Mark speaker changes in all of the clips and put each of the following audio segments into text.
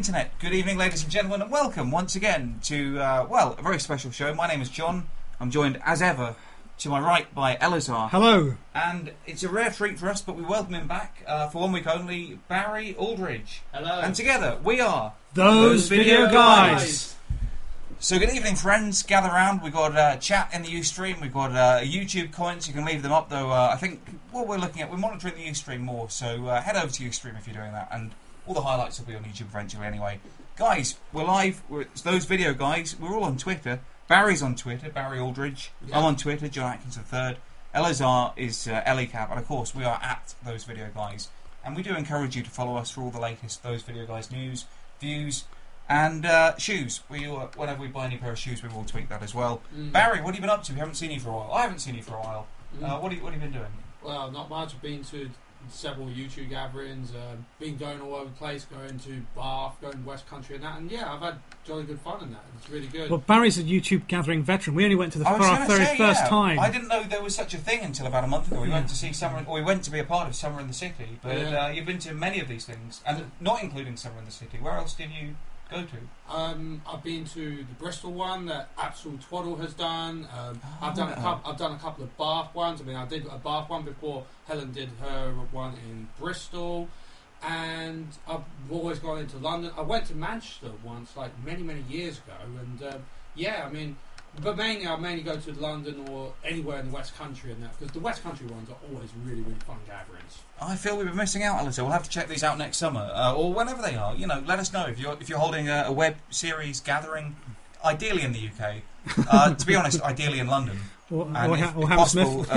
Speaker 1: internet. Good evening, ladies and gentlemen, and welcome once again to, a very special show. My name is John. I'm joined, as ever, to my right by Elisar.
Speaker 2: Hello.
Speaker 1: And it's a rare treat for us, but we welcome him back for 1 week only, Barry Aldrige.
Speaker 3: Hello.
Speaker 1: And together, we are...
Speaker 2: Those Video Guys.
Speaker 1: So good evening, friends. Gather round. We've got chat in the Ustream. We've got YouTube comments. You can leave them up, though. I think what we're looking at, we're monitoring the Ustream more. So head over to Ustream if you're doing that. And all the highlights will be on YouTube eventually anyway. Guys, we're live. It's Those Video Guys. We're all on Twitter. Barry's on Twitter, Barry Aldrige. Yeah. I'm on Twitter, John Atkins III. Elisar is Elicab. And of course, we are at Those Video Guys. And we do encourage you to follow us for all the latest Those Video Guys news, views, and shoes. Whenever we buy any pair of shoes, we will tweet that as well. Barry, what have you been up to? We haven't seen you for a while. I haven't seen you for a while. What have you been doing?
Speaker 3: Well, not much. I've been to several YouTube gatherings, been going all over the place, going to Bath, going to West Country and that, and yeah, I've had jolly good fun in that. It's really good.
Speaker 2: Well, Barry's a YouTube gathering veteran. We only went to the for our very first time.
Speaker 1: I didn't know there was such a thing until about a month ago. We went to see Summer, or we went to be a part of Summer in the City, but you've been to many of these things, and not including Summer in the City. Where else did you go to?
Speaker 3: I've been to the Bristol one that Absol Twaddle has done. I've done a couple of Bath ones. I mean, I did a Bath one before Helen did her one in Bristol, and I've always gone into London. I went to Manchester once, like many years ago, and yeah, I mean, but I mainly go to London or anywhere in the West Country and that, because the West Country ones are always really fun gatherings.
Speaker 1: I feel we've been missing out, Alyssa. We'll have to check these out next summer, or whenever they are. You know, let us know if you're holding a web series gathering, ideally in the UK. To be honest, ideally in London,
Speaker 2: or Hammersmith.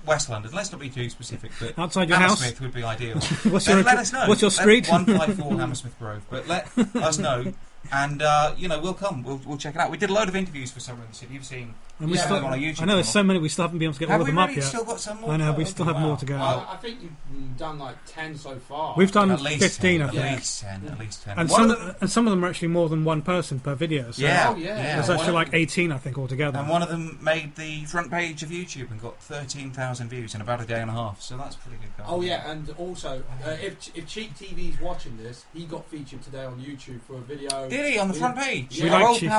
Speaker 1: West London. Let's not be too specific, but
Speaker 2: outside your
Speaker 1: Hammersmith
Speaker 2: house
Speaker 1: would be ideal.
Speaker 2: Let us know. What's your street?
Speaker 1: 154 Hammersmith Grove. But let us know. And we'll come. We'll check it out. We did a load of interviews for Summer in the City. You've seen on our YouTube.
Speaker 2: I know there's so many. We still haven't been able to get all of them up yet.
Speaker 1: Still got some more.
Speaker 2: I know we still have more to go.
Speaker 3: I think you've done like 10 so far.
Speaker 2: We've done
Speaker 1: at least
Speaker 2: 15.
Speaker 1: 10,
Speaker 2: I think.
Speaker 1: At least 10.
Speaker 2: And some of them are actually more than one person per video. So there's actually like 18, I think, altogether.
Speaker 1: And one of them made the front page of YouTube and got 13,000 views in about a day and a half. So that's pretty good.
Speaker 3: Oh yeah, and also if Cheek TV's watching this, he got featured today on YouTube for a video.
Speaker 1: Did he on the front page?
Speaker 3: Yeah.
Speaker 1: Cheek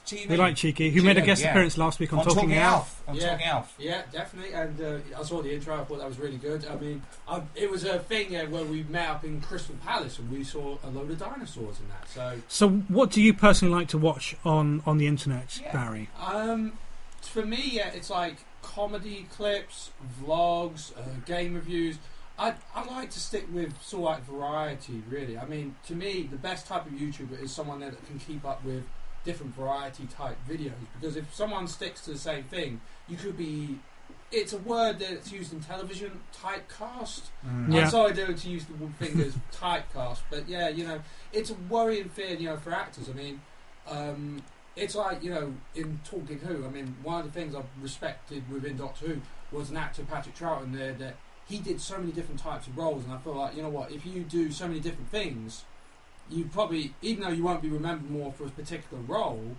Speaker 1: TV.
Speaker 2: We like Cheeky, who made a guest appearance last week on Talking Alf.
Speaker 1: Talking Alf.
Speaker 3: Yeah, definitely. And I saw the intro. I thought that was really good. I mean, it was a thing where we met up in Crystal Palace and we saw a load of dinosaurs in that.
Speaker 2: So what do you personally like to watch on the internet, Barry?
Speaker 3: For me, it's like comedy clips, vlogs, game reviews. I like to stick with sort of like variety, really. I mean, to me, the best type of YouTuber is someone that can keep up with different variety type videos. Because if someone sticks to the same thing, you could be... It's a word that's used in television, typecast. I'm sorry to use the thing as typecast, but yeah, it's a worrying thing, for actors. I mean, it's like, in Talking Who, I mean, one of the things I've respected within Doctor Who was an actor, Patrick Troughton, there that he did so many different types of roles, and I feel like, if you do so many different things, you probably, even though you won't be remembered more for a particular role,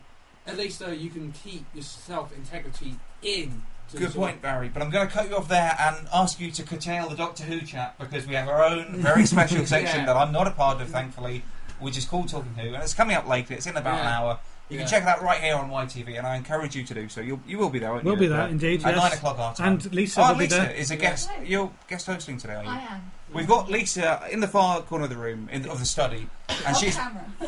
Speaker 3: at least you can keep your self-integrity in.
Speaker 1: Good point, Barry, but I'm going to cut you off there and ask you to curtail the Doctor Who chat, because we have our own very special section that I'm not a part of, thankfully, which is called Talking Who, and it's coming up later. It's in about an hour. You can check that right here on YTV, and I encourage you to do so. You will be there, won't you?
Speaker 2: We'll be there, indeed,
Speaker 1: at 9 o'clock our time.
Speaker 2: And Lisa will be there.
Speaker 1: Lisa is a guest. You're guest hosting today, are you?
Speaker 4: I am.
Speaker 1: We've got Lisa in the far corner of the room, of the study, and she's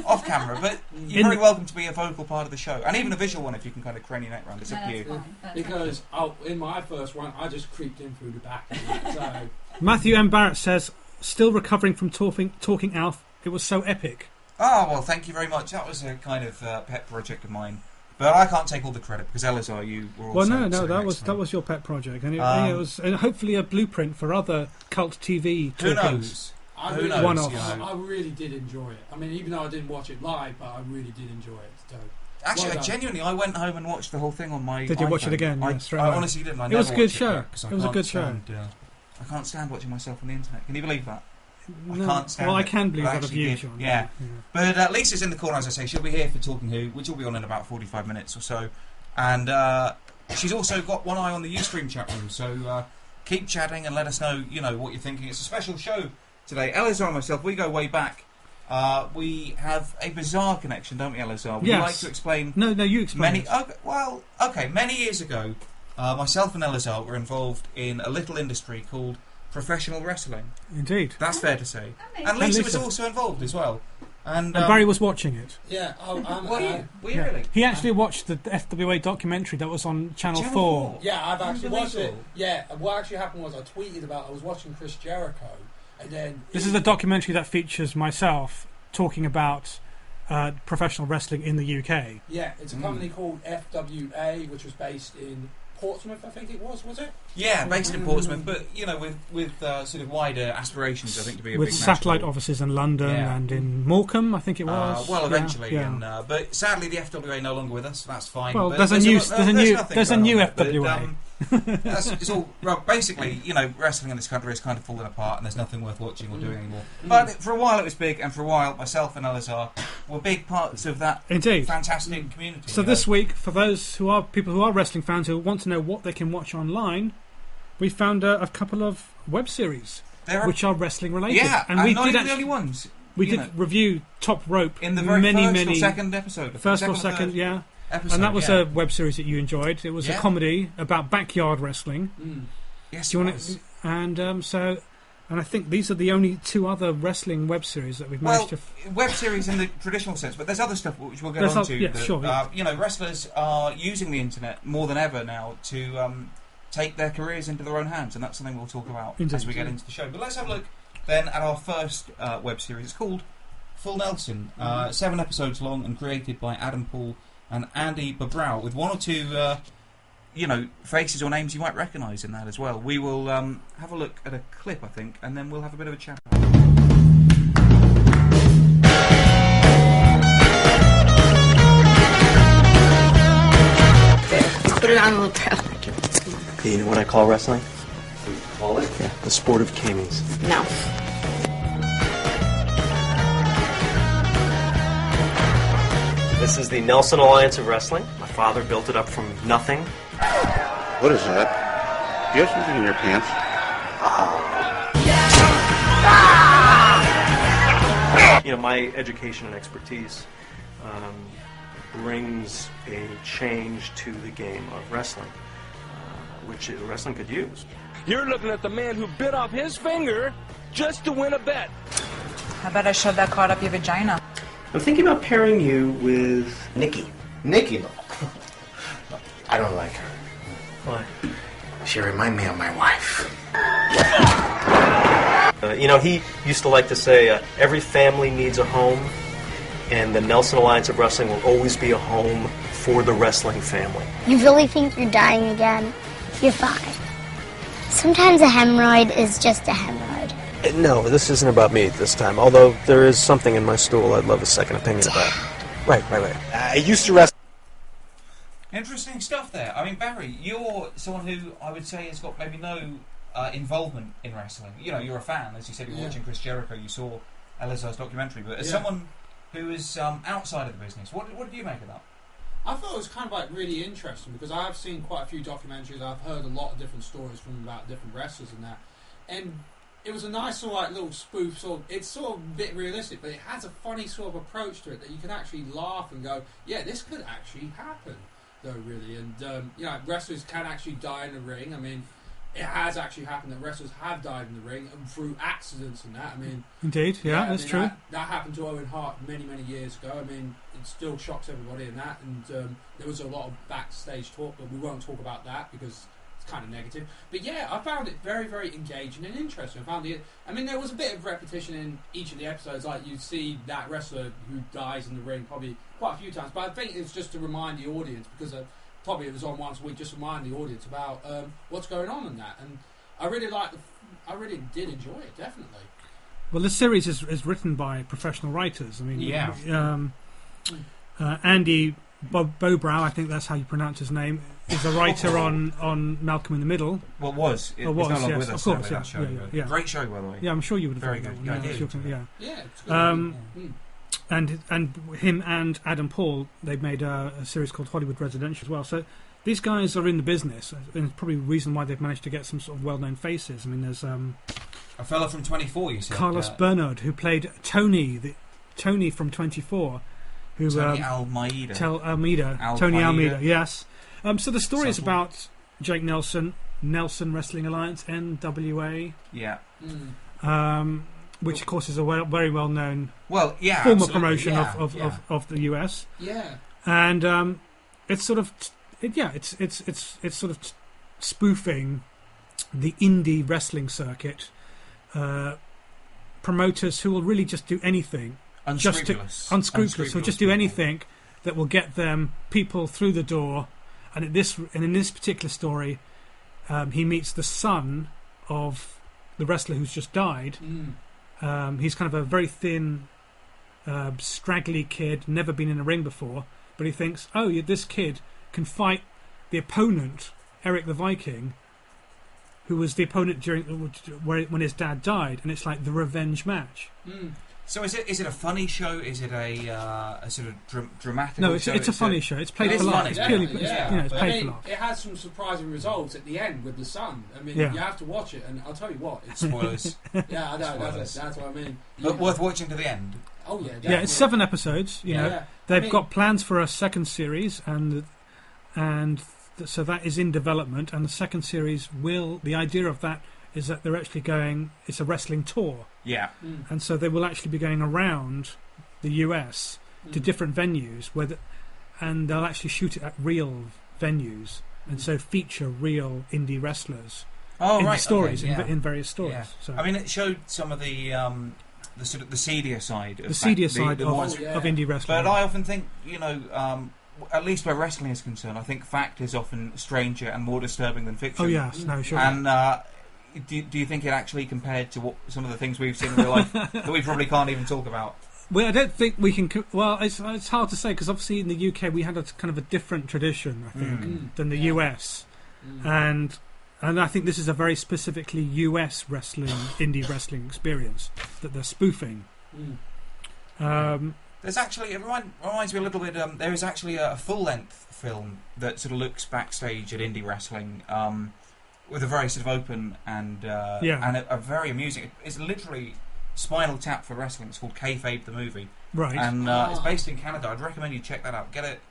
Speaker 1: off camera. But you're very welcome to be a vocal part of the show, and even a visual one if you can kind of crane your neck round. It's up to you.
Speaker 3: Because in my first one, I just creeped in through the back. So.
Speaker 2: Matthew M. Barrett says, "Still recovering from Talking Alf. It was so epic."
Speaker 1: Oh, well, thank you very much. That was a kind of pet project of mine. But I can't take all the credit, because Elisar, you were also...
Speaker 2: Well, no, that was your pet project. And it was hopefully a blueprint for other cult TV
Speaker 1: Who knows?
Speaker 3: Who
Speaker 1: knows?
Speaker 2: One-offs.
Speaker 3: I really did enjoy it. I mean, even though I didn't watch it live, but I really did enjoy it. So,
Speaker 1: actually, genuinely, I went home and watched the whole thing on my
Speaker 2: Did you
Speaker 1: iPhone.
Speaker 2: watch it again?
Speaker 1: I honestly didn't.
Speaker 2: It was a good show. It was a good show.
Speaker 1: I can't stand watching myself on the internet. Can you believe that?
Speaker 2: No.
Speaker 1: I can't stand
Speaker 2: I
Speaker 1: it.
Speaker 2: can believe that of you, John.
Speaker 1: Yeah. But Lisa's in the corner, as I say. She'll be here for Talking Who, which will be on in about 45 minutes or so. And she's also got one eye on the Ustream chat room. So keep chatting and let us know, what you're thinking. It's a special show today. Elisar and myself, we go way back. we have a bizarre connection, don't we, Elisar? Would you like to explain?
Speaker 2: No, you explain.
Speaker 1: Many years ago, myself and Elisar were involved in a little industry called professional wrestling.
Speaker 2: Indeed.
Speaker 1: That's fair to say. And Lisa was also involved as well. And
Speaker 2: Barry was watching it.
Speaker 3: Yeah.
Speaker 1: Were you really?
Speaker 2: He actually watched the FWA documentary that was on Channel 4.
Speaker 3: Yeah, I've actually watched it. Yeah, what actually happened was I tweeted about I was watching Chris Jericho, and then...
Speaker 2: This is a documentary that features myself talking about professional wrestling in the UK.
Speaker 3: Yeah, it's a company called FWA, which was based in Portsmouth, I think it was it?
Speaker 1: Yeah, based in Portsmouth, but with sort of wider aspirations, I think, to be a
Speaker 2: with
Speaker 1: big
Speaker 2: satellite
Speaker 1: national...
Speaker 2: offices in London and in Morecambe, I think it was.
Speaker 1: Eventually, but sadly the FWA no longer with us. So that's fine.
Speaker 2: Well,
Speaker 1: but
Speaker 2: there's a new FWA.
Speaker 1: It's all basically, wrestling in this country is kind of falling apart, and there's nothing worth watching or doing anymore. But for a while it was big, and for a while myself and Elisar were big parts of that fantastic community.
Speaker 2: So this week, for those people who are wrestling fans who want to know what they can watch online, we found a couple of web series which are wrestling related.
Speaker 1: Yeah, and we not even the only ones.
Speaker 2: We did review Top Rope
Speaker 1: in the very first or second episode.
Speaker 2: First or second, yeah. Episode, and that was a web series that you enjoyed. It was a comedy about backyard wrestling.
Speaker 1: Yes,
Speaker 2: do you want to, and I think these are the only two other wrestling web series that we've managed to...
Speaker 1: web series in the traditional sense, but there's other stuff which we'll get on to.
Speaker 2: Sure.
Speaker 1: Wrestlers are using the internet more than ever now to take their careers into their own hands, and that's something we'll talk about as we get into the show. But let's have a look then at our first web series. It's called Full Nelson, 7 episodes long and created by Adam Paul and Andy Babrow, with one or two, faces or names you might recognise in that as well. We will have a look at a clip, I think, and then we'll have a bit of a chat.
Speaker 4: Put it on a little tail.
Speaker 5: Hey, you know what I call wrestling? What do you call it? Yeah, the sport of camies.
Speaker 4: No.
Speaker 5: This is the Nelson Alliance of Wrestling. My father built it up from nothing.
Speaker 6: What is that? Do you have something in your pants?
Speaker 5: My education and expertise brings a change to the game of wrestling, which wrestling could use.
Speaker 7: You're looking at the man who bit off his finger just to win a bet.
Speaker 8: How about I shove that card up your vagina?
Speaker 5: I'm thinking about pairing you with Nikki.
Speaker 9: Nikki? I don't like her.
Speaker 5: Why?
Speaker 9: She reminds me of my wife.
Speaker 5: He used to like to say, every family needs a home, and the Nelson Alliance of Wrestling will always be a home for the wrestling family.
Speaker 10: You really think you're dying again? You're fine. Sometimes a hemorrhoid is just a hemorrhoid.
Speaker 5: No, this isn't about me this time, although there is something in my stool I'd love a second opinion about. Right.
Speaker 9: I used to wrestle.
Speaker 1: Interesting stuff there. I mean, Barry, you're someone who I would say has got maybe no involvement in wrestling. You're a fan, as you said, you're watching Chris Jericho, you saw Elisar's documentary, but as someone who is outside of the business, what do you make of that?
Speaker 3: I thought it was kind of really interesting because I have seen quite a few documentaries. I've heard a lot of different stories from about different wrestlers and that, and it was a nice sort of little spoof. It's sort of a bit realistic, but it has a funny sort of approach to it that you can actually laugh and go, "Yeah, this could actually happen." Though really, and wrestlers can actually die in the ring. I mean, it has actually happened that wrestlers have died in the ring and through accidents and that. I mean,
Speaker 2: indeed, that's true.
Speaker 3: That happened to Owen Hart many years ago. I mean, it still shocks everybody in that, and there was a lot of backstage talk, but we won't talk about that because it's kind of negative. But yeah, I found it very, very engaging and interesting. There was a bit of repetition in each of the episodes. Like you see that wrestler who dies in the ring probably quite a few times. But I think it's just to remind the audience, because probably it was on once a week, just to remind the audience about what's going on in that. And I really did enjoy it, definitely.
Speaker 2: Well, this series is written by professional writers. I mean, Andy Babrow, I think that's how you pronounce his name, is a writer on Malcolm in the Middle.
Speaker 1: Well, was. He's no longer with us.
Speaker 2: Of course,
Speaker 1: yeah. Great show, by the way.
Speaker 2: Yeah, I'm sure you would have
Speaker 1: very good.
Speaker 2: It's
Speaker 3: good.
Speaker 2: And him and Adam Paul, they've made a series called Hollywood Residential as well. So these guys are in the business, and it's probably the reason why they've managed to get some sort of well-known faces. I mean, there's
Speaker 1: a fella from 24, you said.
Speaker 2: Carlos Bernard, who played Tony, Tony from 24, who
Speaker 1: Tony Almeida.
Speaker 2: Tony Almeida, yes. So the story is about Jake Nelson Wrestling Alliance, NWA.
Speaker 1: Yeah.
Speaker 2: Which of course is a very well known
Speaker 1: former
Speaker 2: promotion of the US.
Speaker 3: Yeah.
Speaker 2: And it's sort of it's sort of spoofing the indie wrestling circuit. Promoters who will really just do anything, unscrupulous, who'll just do anything that will get them people through the door. And in this particular story, he meets the son of the wrestler who's just died. He's kind of a very thin, straggly kid, never been in a ring before, but he thinks, this kid can fight the opponent, Eric the Viking, who was the opponent when his dad died, and it's like the revenge match.
Speaker 1: So is it a funny show? Is it a sort of dramatic?
Speaker 2: No, it's a funny show. It's played for laughs. It's purely, it's played for laughs.
Speaker 3: It has some surprising results at the end with the son. I mean, you have to watch it, and I'll tell you what, it's
Speaker 1: spoilers.
Speaker 3: Yeah, I know. That's what I mean.
Speaker 1: But worth watching to the end.
Speaker 3: Oh yeah, definitely.
Speaker 2: Yeah, it's 7 episodes. They've got plans for a second series, and so that is in development. And the second series the idea of that is that they're actually going. It's a wrestling tour.
Speaker 1: Yeah.
Speaker 2: And so they will actually be going around the US to different venues and they'll actually shoot it at real venues and so feature real indie wrestlers in the stories, in various stories.
Speaker 1: Yeah.
Speaker 2: So.
Speaker 1: I mean, it showed some of the sort of the seedier side of
Speaker 2: indie wrestling.
Speaker 1: But I often think, at least where wrestling is concerned, I think fact is often stranger and more disturbing than fiction.
Speaker 2: Oh yes, no, sure.
Speaker 1: And do you think it actually compared to some of the things we've seen in real life that we probably can't even talk about?
Speaker 2: Well, I don't think we can. Well, it's hard to say because obviously in the UK we had a kind of a different tradition, I think, than the US, and I think this is a very specifically US indie wrestling experience that they're spoofing.
Speaker 1: There's actually it reminds me a little bit. There is actually a full-length film that sort of looks backstage at indie wrestling. With a very sort of open and a very amusing. It's literally Spinal Tap for wrestling. It's called Kayfabe the movie,
Speaker 2: right?
Speaker 1: And it's based in Canada. I'd recommend you check that out. Get it,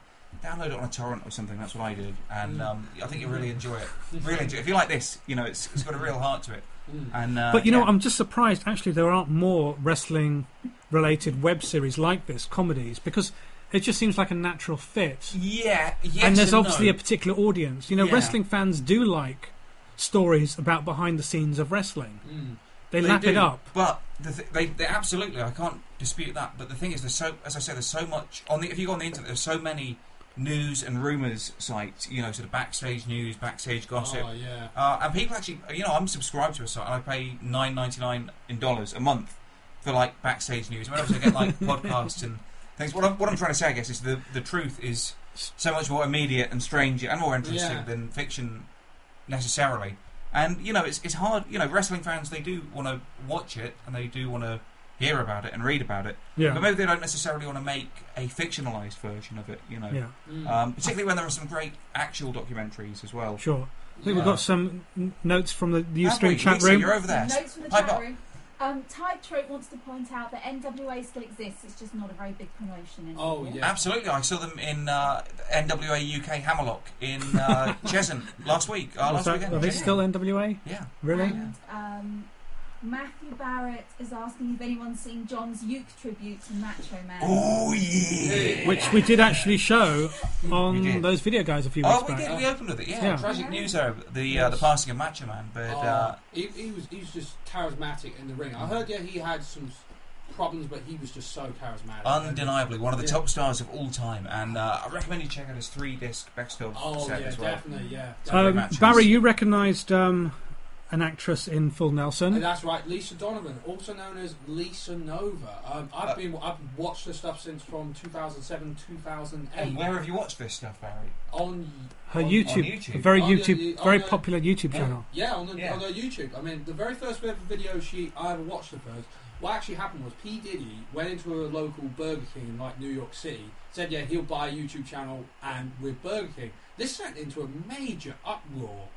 Speaker 1: download it on a torrent or something. That's what I did, and I think you'll really enjoy it. Really enjoy it. If you like this, it's got a real heart to it. And
Speaker 2: but I'm just surprised actually there aren't more wrestling-related web series like this, comedies, because it just seems like a natural fit.
Speaker 1: Yeah, yes,
Speaker 2: and there's obviously a particular audience. Wrestling fans do like stories about behind the scenes of wrestling. They lap it up,
Speaker 1: but they absolutely, I can't dispute that. But the thing is, there's so much on the. If you go on the internet, there's so many news and rumours sites. Sort of backstage news, backstage gossip.
Speaker 3: Oh yeah.
Speaker 1: And people actually, I'm subscribed to a site and I pay $9.99 in dollars a month for like backstage news. I mean, obviously I get like podcasts and things. What I'm trying to say, I guess, is the truth is so much more immediate and stranger and more interesting than fiction. Necessarily, and it's hard. Wrestling fans, they do want to watch it and they do want to hear about it and read about it.
Speaker 2: Yeah.
Speaker 1: But maybe they don't necessarily want to make a fictionalized version of it. Particularly when there are some great actual documentaries as well.
Speaker 2: Sure. I think we've got some notes from the Ustream chat
Speaker 1: Lisa,
Speaker 2: room.
Speaker 1: You're over there.
Speaker 4: Notes from the chat room. Type Trope wants to point out that NWA still exists. It's just not a very big promotion anymore.
Speaker 3: Oh yeah,
Speaker 1: absolutely. I saw them in NWA UK Hammerlock in Cheshunt last week. Last weekend.
Speaker 2: Are they still NWA?
Speaker 1: Yeah.
Speaker 2: Really?
Speaker 4: And, Matthew Barrett is asking if anyone's seen John's Uke tribute to Macho Man.
Speaker 1: Oh yeah,
Speaker 2: which we did actually show on those video guys a few weeks back.
Speaker 1: Oh, we did. We opened with it. Yeah. Tragic news there. The passing of Macho Man, but
Speaker 3: he was just charismatic in the ring. I heard he had some problems, but he was just so charismatic.
Speaker 1: Undeniably, one of the top stars of all time, and I recommend you check out his 3-disc best of set as well.
Speaker 3: Definitely.
Speaker 2: Barry, you recognised an actress in Full Nelson.
Speaker 3: That's right, Lisa Donovan, also known as Lisa Nova. I've watched her stuff since from 2007, 2008.
Speaker 1: And where have you watched this stuff, Barry?
Speaker 3: On
Speaker 2: her YouTube, a very popular YouTube channel.
Speaker 3: Yeah, on her YouTube. I mean, the very first ever video I ever watched of hers. What actually happened was P. Diddy went into a local Burger King in like New York City, said he'll buy a YouTube channel and with Burger King. This sent into a major uproar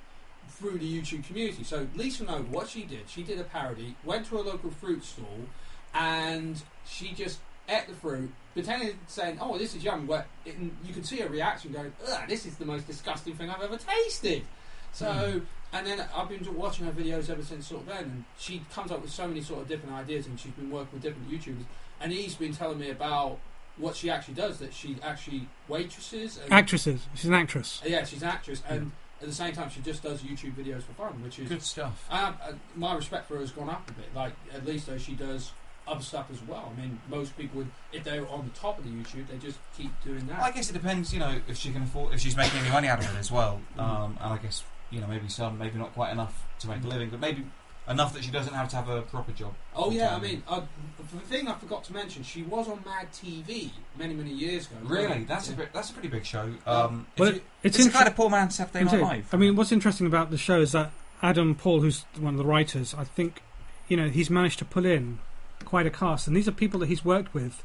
Speaker 3: through the YouTube community. So Lisa Nova, what she did a parody, went to a local fruit stall, and she just ate the fruit, pretending saying, "Oh, this is yummy," but you could see her reaction going, "Ugh, this is the most disgusting thing I've ever tasted." So, and then I've been watching her videos ever since sort of then, and she comes up with so many sort of different ideas, and she's been working with different YouTubers, and he's been telling me about what she actually does, that she actually waitresses. And
Speaker 2: actresses. She's an actress.
Speaker 3: Yeah, she's an actress, and at the same time she just does YouTube videos for fun, which is
Speaker 1: good stuff.
Speaker 3: My respect for her has gone up a bit. Like, at least though she does other stuff as well. I mean, most people would, if they're on the top of the YouTube, they just keep doing that.
Speaker 1: I guess it depends, if she can afford, if she's making any money out of it as well. And I guess, maybe some, maybe not quite enough to make a living, but maybe enough that she doesn't have to have a proper job.
Speaker 3: Oh yeah, I mean, the thing I forgot to mention, she was on Mad TV many years ago.
Speaker 1: Really? That's a pretty big show.
Speaker 2: It's
Speaker 1: a kind of poor man's Saturday Night Live.
Speaker 2: I mean, what's interesting about the show is that Adam Paul, who's one of the writers, I think, he's managed to pull in quite a cast, and these are people that he's worked with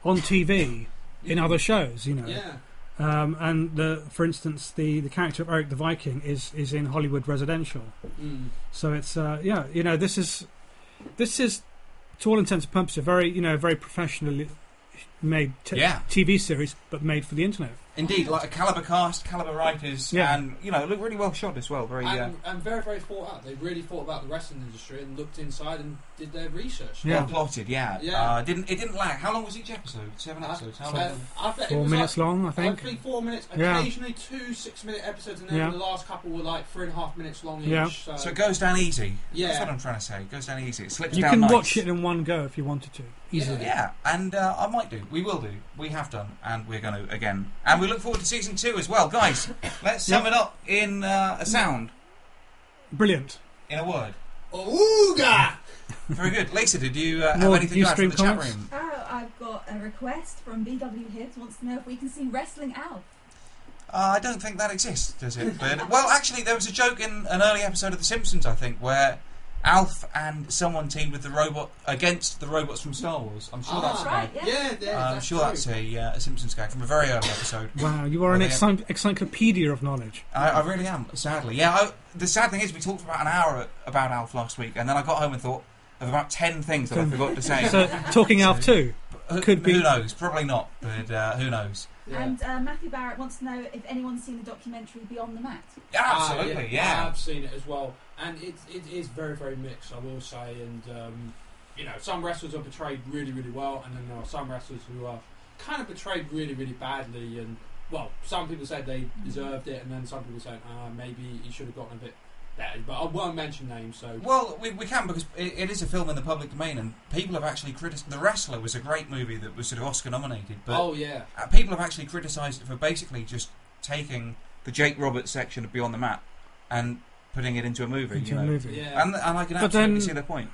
Speaker 2: on TV in other shows, Yeah. And for instance, the character of Eric the Viking is in Hollywood Residential. So it's this is to all intents and purposes a very professionally made TV series, but made for the internet.
Speaker 1: Indeed, like a caliber cast, caliber writers, and look really well shot as well. Very
Speaker 3: and very, very thought out. They really thought about the wrestling industry and looked inside and did their research.
Speaker 1: Well plotted, yeah. It didn't lag. How long was each episode? 7 episodes. How long?
Speaker 3: I bet
Speaker 2: 4 minutes long, I think.
Speaker 3: Hopefully 4 minutes. Occasionally 2 6-minute episodes, and then the last couple were like 3.5 minutes long each. So
Speaker 1: it goes down easy.
Speaker 3: Yeah,
Speaker 1: that's what I'm trying to say. It goes down easy. It slips
Speaker 2: down.
Speaker 1: You
Speaker 2: can
Speaker 1: nice.
Speaker 2: watch it in one go if you wanted to. Easily.
Speaker 1: Yeah, and I might do. We will do. We have done, and we're going to again. And we look forward to season 2 as well, guys. Let's sum it up in a sound.
Speaker 2: Brilliant.
Speaker 1: In a word.
Speaker 3: Ooga!
Speaker 1: Very good. Lisa, did you have anything to add from the chat room?
Speaker 4: Oh, I've got a request from BW Hibbs. Wants to know if we can see Wrestling Alf.
Speaker 1: I don't think that exists, does it? But, well, actually, there was a joke in an early episode of The Simpsons, I think, where Alf and someone teamed with the robot against the robots from Star Wars. I'm sure that's
Speaker 4: right.
Speaker 1: I'm sure that's a Simpsons gag from a very early episode.
Speaker 2: Wow, you are an encyclopedia of knowledge.
Speaker 1: I really am, sadly. Yeah, the sad thing is we talked for about an hour about Alf last week, and then I got home and thought of about 10 things that I forgot to say.
Speaker 2: So, talking Alf too? Could be.
Speaker 1: Who knows? Probably not, but who knows?
Speaker 4: Yeah. And Matthew Barrett wants to know if anyone's seen the documentary Beyond the Mat.
Speaker 1: Yeah, absolutely, yeah.
Speaker 3: I've seen it as well, and it is very, very mixed, I will say. And some wrestlers are portrayed really, really well, and then there are some wrestlers who are kind of portrayed really, really badly. And well, some people said they deserved it, and then some people said maybe he should have gotten a bit better. But I won't mention names. So
Speaker 1: well, we can, because it is a film in the public domain, and people have actually criticised. The Wrestler was a great movie that was sort of Oscar nominated, but people have actually criticised it for basically just taking the Jake Roberts section of Beyond the Mat and putting it into a movie.
Speaker 3: Yeah.
Speaker 1: And I can absolutely see their point.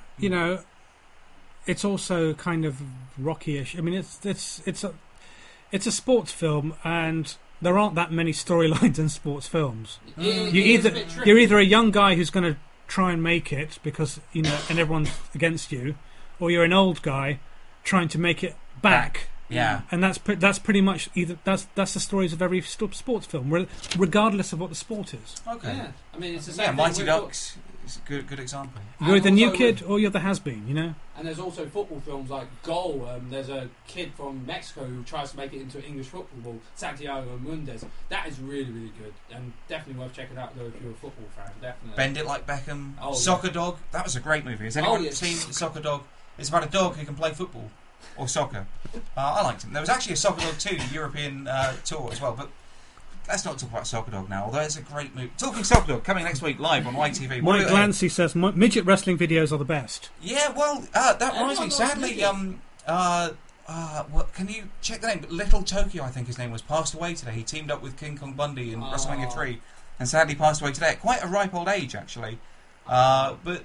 Speaker 2: It's also kind of rocky-ish. I mean, it's a sports film, and there aren't that many storylines in sports films. You're either a young guy who's going to try and make it because and everyone's against you, or you're an old guy trying to make it back.
Speaker 1: Yeah,
Speaker 2: and that's pretty much that's the stories of every sports film, regardless of what the sport is.
Speaker 1: Okay,
Speaker 3: yeah. I mean, it's the same.
Speaker 1: Yeah, Mighty Ducks is a good example.
Speaker 2: You're the new kid or you're the has-been,
Speaker 3: And there's also football films like Goal. There's a kid from Mexico who tries to make it into English football, Santiago Mundes. That is really, really good, and definitely worth checking out though if you're a football fan. Definitely.
Speaker 1: Bend It Like Beckham. Soccer Dog. That was a great movie. Has anyone seen Soccer Dog? It's about a dog who can play football or soccer. I liked him. There was actually a Soccer Dog 2 European tour as well, but let's not talk about Soccer Dog now, although it's a great movie. Talking Soccer Dog, coming next week live on YTV.
Speaker 2: Mike Glancy says midget wrestling videos are the best.
Speaker 1: Yeah, well, that reminds me. Sadly, can you check the name? Little Tokyo, I think his name was, passed away today. He teamed up with King Kong Bundy in WrestleMania 3 and sadly passed away today at quite a ripe old age, actually. But,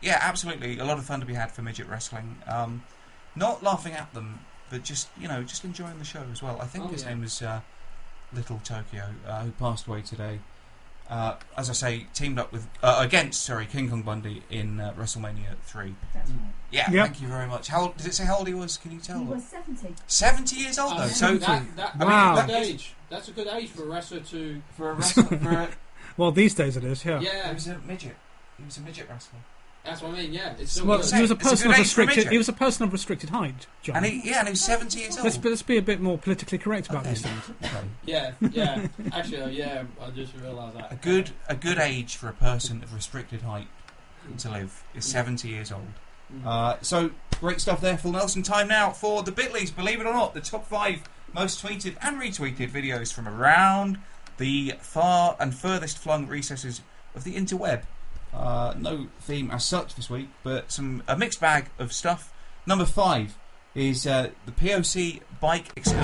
Speaker 1: absolutely, a lot of fun to be had for midget wrestling. Not laughing at them, but just enjoying the show as well. I think his name was Little Tokyo, who passed away today. As I say, teamed up with against King Kong Bundy in WrestleMania 3.
Speaker 4: That's right.
Speaker 1: Yeah, Thank you very much. Does it say how old he was? Can you tell?
Speaker 4: He was 70.
Speaker 1: 70 years old though. So
Speaker 3: wow, that's a good age for a wrestler to.
Speaker 2: Well, these days it is. Yeah.
Speaker 1: He was a midget. He was a midget wrestler.
Speaker 3: That's what I mean. Yeah, it's still
Speaker 2: well,
Speaker 3: good.
Speaker 2: he was a person of restricted.
Speaker 1: He
Speaker 2: He was a person of restricted height, John.
Speaker 1: And he was 70 years old.
Speaker 2: Let's be a bit more politically correct about these things.
Speaker 3: Yeah. Actually, I just realised that.
Speaker 1: A good age for a person of restricted height to live is 70 years old. So great stuff there, Full Nelson. Time now for the Bitleys. Believe it or not, the top 5 most tweeted and retweeted videos from around the far and furthest flung recesses of the interweb. No theme as such this week, but a mixed bag of stuff. Number 5 is the POC bike excursion.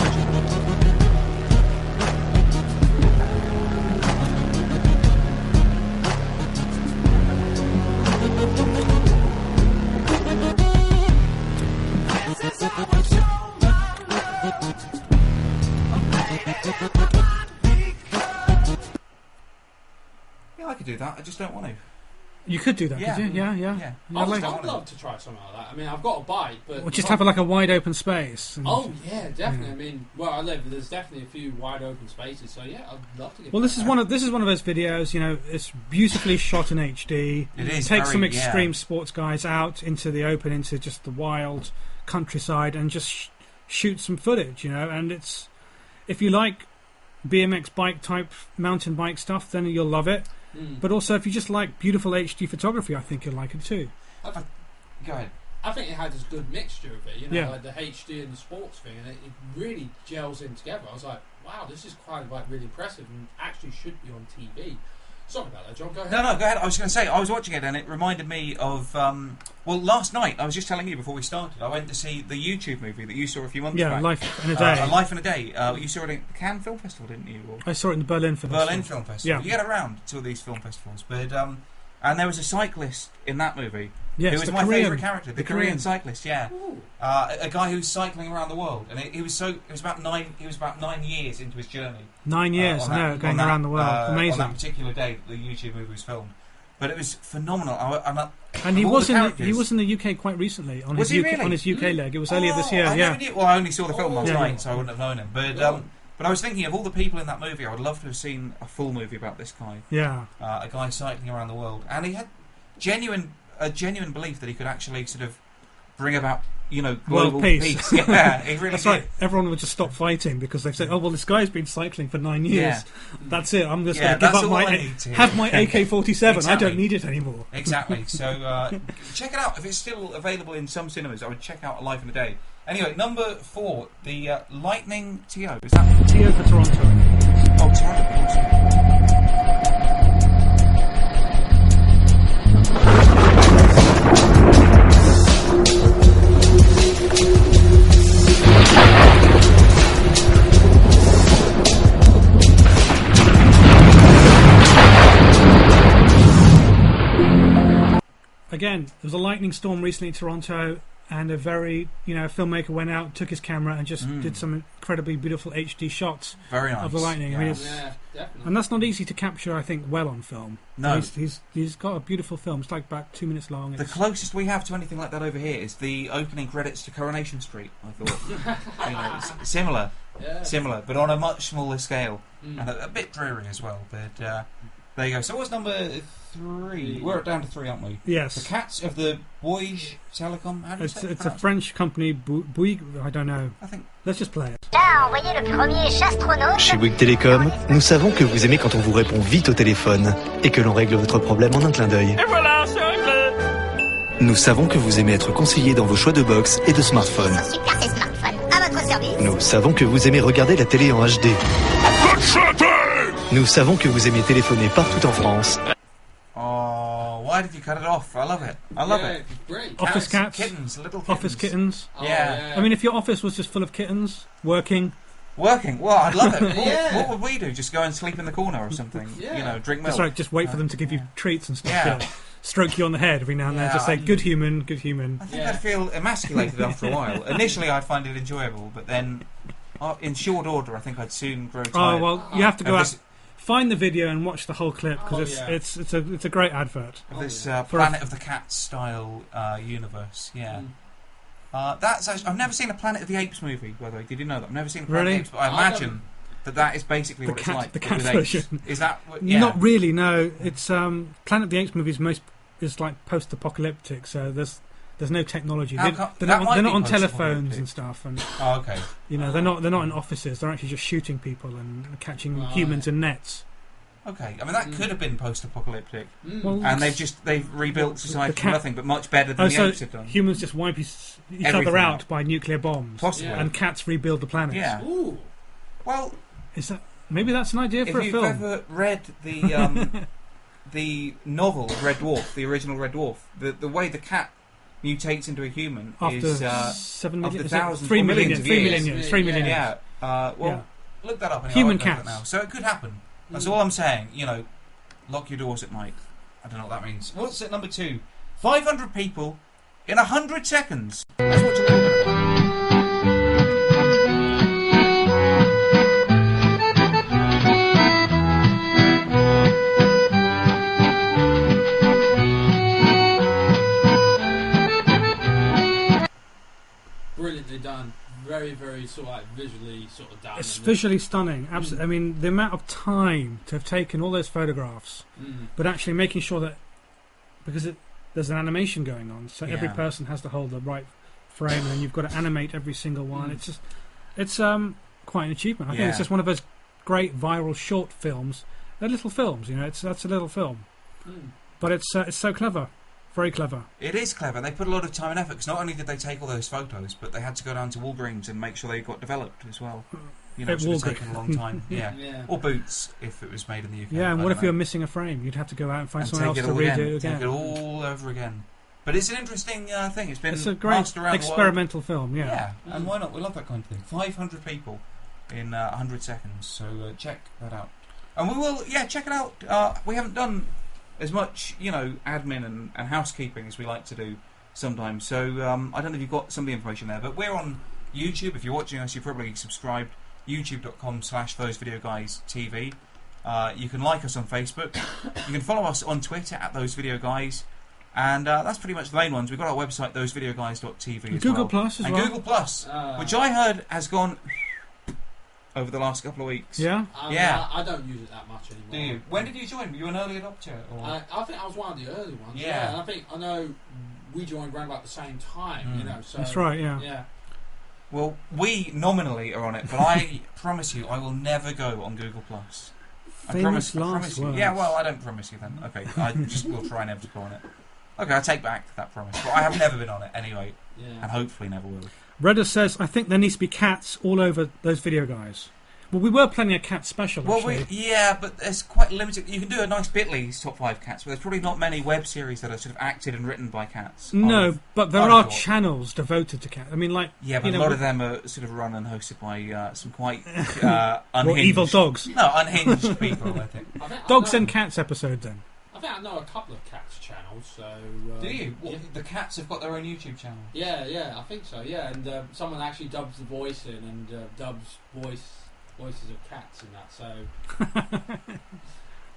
Speaker 1: Yeah, I could do that. I just don't want to.
Speaker 2: You could do that, could you? Yeah.
Speaker 3: I'd love to try something like that. I mean, I've got a bike, but...
Speaker 2: Or just have a wide open space.
Speaker 3: Oh, yeah, definitely. Yeah. I mean, where I live, there's definitely a few wide open spaces, so yeah, I'd love to get
Speaker 2: this is one of those videos, it's beautifully shot in HD.
Speaker 1: It is.
Speaker 2: Takes some extreme sports guys out into the open, into just the wild countryside, and just shoot some footage, and it's... If you like BMX bike type mountain bike stuff, then you'll love it. But also, if you just like beautiful HD photography, I think you'll like it too.
Speaker 1: Go ahead.
Speaker 3: I think it had this good mixture of it, like the HD and the sports thing, and it really gels in together. I was like, wow, this is quite really impressive and actually should be on TV. Sorry about that, John. Go ahead.
Speaker 1: No, go ahead. I was going to say, I was watching it and it reminded me of... last night, I was just telling you before we started, I went to see the YouTube movie that you saw a few months back.
Speaker 2: Yeah, Life in a Day.
Speaker 1: Life in a Day. You saw it at the Cannes Film Festival, didn't you?
Speaker 2: I saw it in the Berlin Film Festival.
Speaker 1: Berlin Film Festival. Yeah. You get around to these film festivals. But and there was a cyclist in that movie.
Speaker 2: Yes,
Speaker 1: who was my favourite character, the Korean cyclist. Yeah, a guy who's cycling around the world, and it was about 9 years into his journey.
Speaker 2: 9 years, going around the world. Amazing.
Speaker 1: On that particular day that the YouTube movie was filmed, but it was phenomenal.
Speaker 2: And he was in the UK quite recently on his UK leg. It was earlier this year.
Speaker 1: I only saw the film last night, so I wouldn't have known him. But I was thinking of all the people in that movie. I would love to have seen a full movie about this guy.
Speaker 2: Yeah,
Speaker 1: a guy cycling around the world, and he had a genuine belief that he could actually sort of bring about, global peace. Yeah, he really
Speaker 2: That's
Speaker 1: did.
Speaker 2: right. Everyone would just stop fighting because they've said, "Oh well, this guy's been cycling for 9 years.
Speaker 1: Yeah.
Speaker 2: That's it. I'm just going to give up my AK-47. Exactly. I don't need it anymore."
Speaker 1: Exactly. So check it out if it's still available in some cinemas. I would check out Life in a Day. Anyway, number 4, the Lightning TO. Is that
Speaker 2: TO for Toronto?
Speaker 1: Oh, Toronto.
Speaker 2: Again, there was a lightning storm recently in Toronto, and a filmmaker went out, took his camera, and just did some incredibly beautiful HD shots of the lightning.
Speaker 1: Yeah.
Speaker 2: I mean,
Speaker 3: definitely.
Speaker 2: And that's not easy to capture, I think, well on film.
Speaker 1: No,
Speaker 2: he's got a beautiful film. It's like about 2 minutes long.
Speaker 1: The closest we have to anything like that over here is the opening credits to Coronation Street. I thought, it's similar, but on a much smaller scale and a bit dreary as well. But there you go. So what's number 3? We're down to 3, aren't we?
Speaker 2: Yes.
Speaker 1: The Cats of the Bouygues Telecom. How do you say it?
Speaker 2: It's a French company, Bouygues. I don't know. Let's just play it.
Speaker 11: Chez Bouygues Télécom, nous savons que vous aimez quand on vous répond vite au téléphone et que l'on règle votre problème en un clin d'œil.
Speaker 7: Et voilà, c'est réglé.
Speaker 11: Nous savons que vous aimez être conseillé dans vos choix de box et de smartphone.
Speaker 10: Super ces smartphones. À votre service.
Speaker 11: Nous savons que vous aimez regarder la télé en HD. Nous savons que vous aimez téléphoner partout en France.
Speaker 1: Oh, why did you cut it off? I love it. I love it.
Speaker 3: Great.
Speaker 2: Office cats.
Speaker 1: Kittens, little kittens.
Speaker 2: Office kittens.
Speaker 1: Yeah.
Speaker 2: I mean, if your office was just full of kittens, working.
Speaker 1: Well, I'd love it. What would we do? Just go and sleep in the corner or something? Drink milk.
Speaker 2: That's right, just wait for them to give you treats and stuff. Yeah. Stroke you on the head every now and then. Just say, good human, good human.
Speaker 1: I think I'd feel emasculated after a while. Initially, I'd find it enjoyable, but then, in short order, I think I'd soon grow tired.
Speaker 2: Oh, well, you have to go out, find the video and watch the whole clip, because it's a great advert.
Speaker 1: This Planet of the Cats style universe, that's actually, I've never seen a Planet of the Apes movie, by the way. Did you know that? I've never seen a Planet of the Apes, but I imagine that is basically what it's like.
Speaker 2: The cat version.
Speaker 1: Is that...
Speaker 2: Not really, no. It's Planet of the Apes movie is most is like post-apocalyptic, so there's no technology. They're not on telephones and stuff. And
Speaker 1: okay.
Speaker 2: You know, they're not in offices. They're actually just shooting people and catching humans in nets.
Speaker 1: Okay, I mean that could have been post-apocalyptic,
Speaker 2: well,
Speaker 1: and they've rebuilt society from nothing, but much better than the apes have done.
Speaker 2: Humans just wipe each other out by nuclear bombs,
Speaker 1: possibly,
Speaker 2: and cats rebuild the planet.
Speaker 1: Yeah.
Speaker 3: Ooh.
Speaker 1: Well,
Speaker 2: maybe that's an idea for a film.
Speaker 1: If you've ever read the the novel of Red Dwarf, the original Red Dwarf, the way the cat mutates into a human is
Speaker 2: 7 million,
Speaker 1: thousands,
Speaker 2: 3 million,
Speaker 1: years.
Speaker 2: 3 million.
Speaker 1: Yeah. Look that up. Anyway,
Speaker 2: Human
Speaker 1: cats.
Speaker 2: cats.
Speaker 1: So it could happen. That's all I'm saying. You know, lock your doors at night. I don't know what that means. What's at number 2? 500 people in 100 seconds. That's what you're talking about.
Speaker 3: Brilliantly done. Very, very sort of like visually sort of done.
Speaker 2: It's visually stunning. Absolutely. I mean, the amount of time to have taken all those photographs, but actually making sure that because there's an animation going on, so every person has to hold the right frame, and then you've got to animate every single one. It's quite an achievement. I think it's just one of those great viral short films. They're little films, you know. That's a little film, but it's so clever. Very clever.
Speaker 1: It is clever. They put a lot of time and effort because not only did they take all those photos, but they had to go down to Walgreens and make sure they got developed as well. You know, it would have taken a long time. Yeah. Or Boots if it was made in the UK.
Speaker 2: Yeah, and what if you were missing a frame? You'd have to go out and find someone else to redo it again.
Speaker 1: Take it all over again. But it's an interesting thing. It's
Speaker 2: a great experimental film.
Speaker 1: Yeah, and why not? We love that kind of thing. 500 people in 100 seconds. So check that out. And we will, check it out. We haven't done as much, you know, admin and housekeeping as we like to do sometimes. So I don't know if you've got some of the information there, but we're on YouTube. If you're watching us, you're probably subscribed. youtube.com/ThoseVideoGuysTV. You can like us on Facebook. You can follow us on Twitter @ThoseVideoGuys. And that's pretty much the main ones. We've got our website, thosevideoguys.tv as
Speaker 2: Google Plus as well.
Speaker 1: And Google Plus, which I heard has gone over the last couple of weeks.
Speaker 2: Yeah?
Speaker 3: I don't use it that much anymore.
Speaker 1: Do you? When did you join? Were you an early adopter? Or?
Speaker 3: I think I was one of the early ones.
Speaker 1: Yeah.
Speaker 3: And I know we joined around about the same time, you know. So
Speaker 2: that's right, yeah.
Speaker 1: Well, we nominally are on it, but I promise you I will never go on Google Plus. I promise you. Yeah, well, I don't promise you then. Okay, I just will try never to go on it. Okay, I take back that promise. But I have never been on it anyway, and hopefully never will.
Speaker 2: Redder says, I think there needs to be cats all over those video guys. Well, we were planning a cat special, actually.
Speaker 1: But it's quite limited. You can do a nice Bitly's top 5 cats, but there's probably not many web series that are sort of acted and written by cats.
Speaker 2: No, but there are channels devoted to cats. I mean, like...
Speaker 1: Yeah, but a lot of them are sort of run and hosted by some quite unhinged...
Speaker 2: evil dogs.
Speaker 1: No, unhinged people, I think.
Speaker 2: Dogs and Cats episode, then.
Speaker 3: I think I know a couple of cats channels, so...
Speaker 1: Do you? The cats have got their own YouTube channel?
Speaker 3: Yeah, I think so, yeah. And someone actually dubs the voice in and dubs voices of cats and that, so...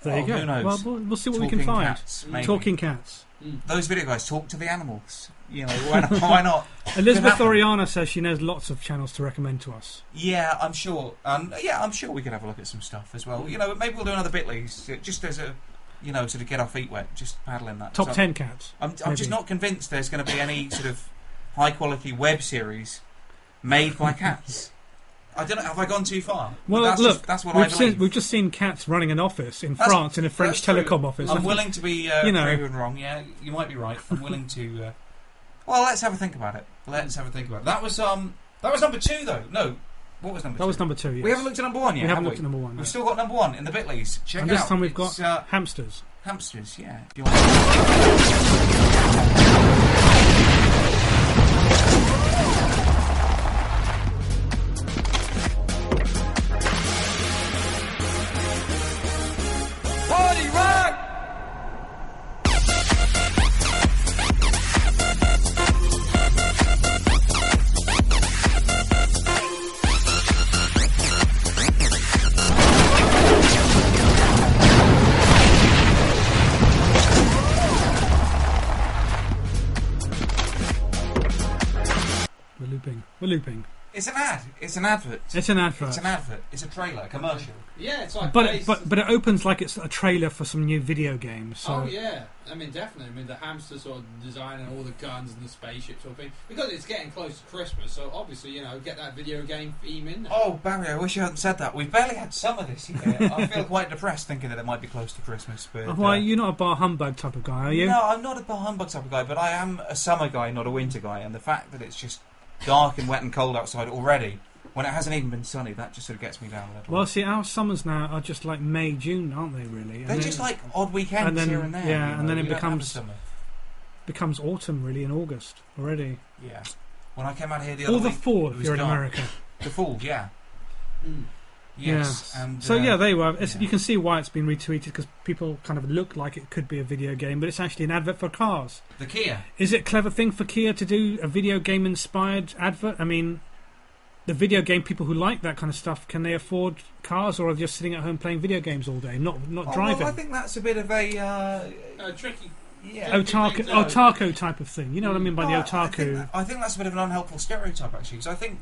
Speaker 2: There you go.
Speaker 1: Who knows?
Speaker 2: Well, we'll see what we can find.
Speaker 1: Cats,
Speaker 2: Talking cats.
Speaker 1: Those video guys talk to the animals. You know, why not?
Speaker 2: Elizabeth Oriana says she knows lots of channels to recommend to us.
Speaker 1: Yeah, I'm sure. I'm sure we could have a look at some stuff as well. You know, maybe we'll do another Bitly's, just as a... You know, sort of get our feet wet, just paddling that.
Speaker 2: Top 10 cats.
Speaker 1: I'm just not convinced there's going to be any sort of high-quality web series made by cats. I don't know. Have I gone too far?
Speaker 2: Well,
Speaker 1: that's what I believe.
Speaker 2: We've just seen cats running an office in France, in a French telecom office.
Speaker 1: I'm willing to be proven wrong. Yeah, you might be right. I'm willing to. Well, let's have a think about it. That was number 2, though. No. What was number 2?
Speaker 2: That was number 2, yes.
Speaker 1: We haven't looked at number 1 yet,
Speaker 2: We haven't looked at number 1.
Speaker 1: We've still got number 1 in the Bitly's. Check it out.
Speaker 2: And this time we've got hamsters.
Speaker 1: Hamsters, yeah.
Speaker 7: Party rock!
Speaker 2: We're looping.
Speaker 1: It's an ad. It's an advert.
Speaker 2: It's an advert.
Speaker 1: It's an advert. It's a trailer, a commercial.
Speaker 3: Yeah, it's like.
Speaker 2: But it opens like it's a trailer for some new video game. So.
Speaker 3: Oh yeah, I mean definitely. I mean the hamster sort of design and all the guns and the spaceships sort of thing, because it's getting close to Christmas. So obviously, get that video game theme in there.
Speaker 1: Oh Barry, I wish you hadn't said that. We've barely had some of this year. I feel quite depressed thinking that it might be close to Christmas. But
Speaker 2: well, you're not a bar humbug type of guy, are you?
Speaker 1: No, I'm not a bar humbug type of guy, but I am a summer guy, not a winter guy. And the fact that it's just dark and wet and cold outside already, when it hasn't even been sunny, that just sort of gets me down a little.
Speaker 2: Well, see, our summers now are just like May, June, aren't they? Really,
Speaker 1: they're just like odd weekends here and there.
Speaker 2: Yeah, and then it becomes autumn really in August already.
Speaker 1: Yeah. When I came out here the other week,
Speaker 2: or the fall if you're in America.
Speaker 1: The fall, yeah. Yes. And,
Speaker 2: so yeah, they were. You can see why it's been retweeted, because people kind of look like it could be a video game, but it's actually an advert for cars.
Speaker 1: The Kia.
Speaker 2: Is it a clever thing for Kia to do a video game inspired advert? I mean, the video game people who like that kind of stuff, can they afford cars, or are they just sitting at home playing video games all day, not driving?
Speaker 1: Well, I think that's a bit of a
Speaker 3: tricky.
Speaker 1: Yeah.
Speaker 2: Otaku type of thing. You know what I mean by the otaku?
Speaker 1: I think that's a bit of an unhelpful stereotype, actually, because I think